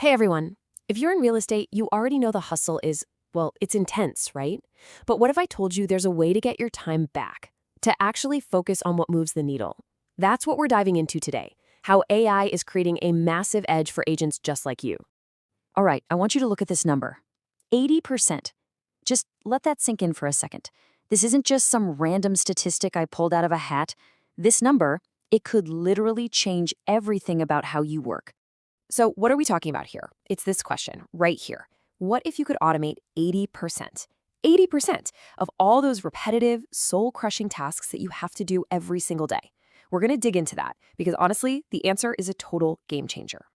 Hey everyone. If you're in real estate, you already know the hustle is, well, it's intense, right? But what if I told you there's a way to get your time back, to actually focus on what moves the needle? That's what we're diving into today, how AI is creating a massive edge for agents just like you. All right, I want you to look at this number. 80%. Just let that sink in for a second. This isn't just some random statistic I pulled out of a hat. This number, it could literally change everything about how you work. So what are we talking about here? It's this question right here. What if you could automate 80%? 80% of all those repetitive, soul-crushing tasks that you have to do every single day. We're going to dig into that because honestly, the answer is a total game changer.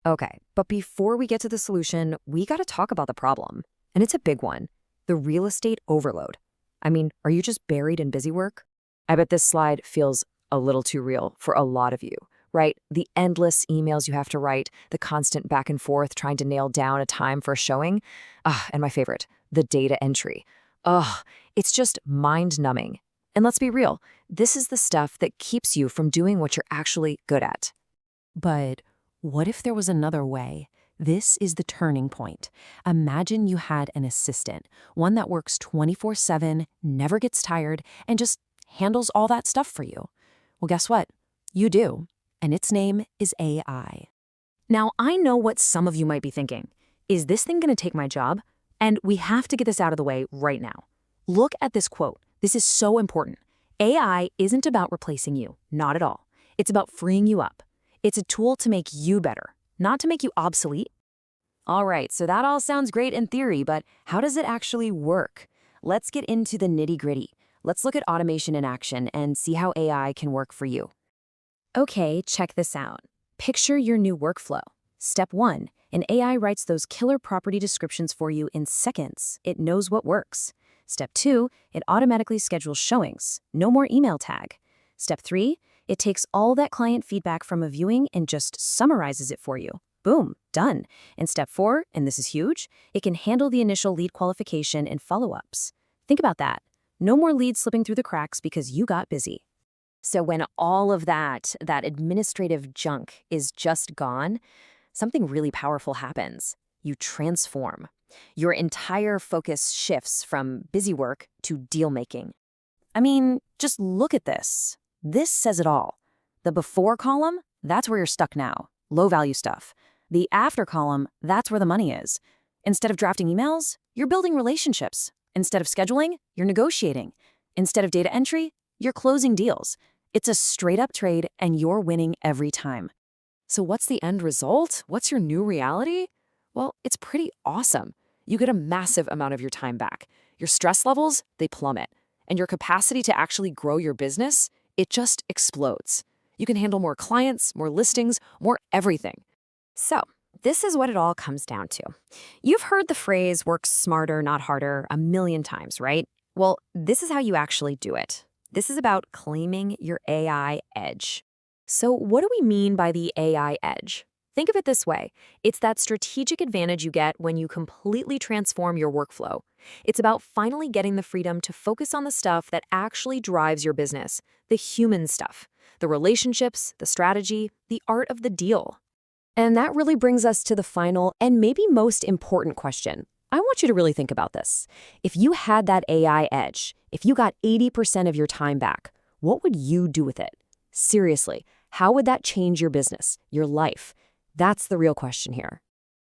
Okay, but before we get to the solution, we got to talk about the problem. And it's a big one. The real estate overload. I mean, are you just buried in busy work? I bet this slide feels a little too real for a lot of you, right? The endless emails you have to write, the constant back and forth trying to nail down a time for a showing. And my favorite, the data entry. It's just mind-numbing. And let's be real, this is the stuff that keeps you from doing what you're actually good at. But what if there was another way? This is the turning point. Imagine you had an assistant, one that works 24/7, never gets tired, and just handles all that stuff for you. Well, guess what? You do. And its name is AI. Now, I know what some of you might be thinking. Is this thing going to take my job? And we have to get this out of the way right now. Look at this quote. This is so important. AI isn't about replacing you, not at all. It's about freeing you up. It's a tool to make you better, not to make you obsolete. All right, so that all sounds great in theory, but how does it actually work? Let's get into the nitty-gritty. Let's look at automation in action and see how AI can work for you. Okay, check this out. Picture your new workflow. Step 1, an AI writes those killer property descriptions for you in seconds. It knows what works. Step 2, it automatically schedules showings. No more email tag. Step 3, it takes all that client feedback from a viewing and just summarizes it for you. Boom, done. And step 4, and this is huge, it can handle the initial lead qualification and follow-ups. Think about that. No more leads slipping through the cracks because you got busy. So when all of that administrative junk is just gone, something really powerful happens. You transform. Your entire focus shifts from busy work to deal-making. I mean, just look at this. This says it all. The before column, that's where you're stuck now. Low-value stuff. The after column, that's where the money is. Instead of drafting emails, you're building relationships. Instead of scheduling, you're negotiating. Instead of data entry, you're closing deals. It's a straight-up trade, and you're winning every time. So what's the end result? What's your new reality? Well, it's pretty awesome. You get a massive amount of your time back. Your stress levels, they plummet. And your capacity to actually grow your business, it just explodes. You can handle more clients, more listings, more everything. So, this is what it all comes down to. You've heard the phrase work smarter, not harder a million times, right? Well, this is how you actually do it. This is about claiming your AI edge. So what do we mean by the AI edge? Think of it this way. It's that strategic advantage you get when you completely transform your workflow. It's about finally getting the freedom to focus on the stuff that actually drives your business, the human stuff, the relationships, the strategy, the art of the deal. And that really brings us to the final and maybe most important question. I want you to really think about this. If you had that AI edge, if you got 80% of your time back, what would you do with it? Seriously, how would that change your business, your life? That's the real question here.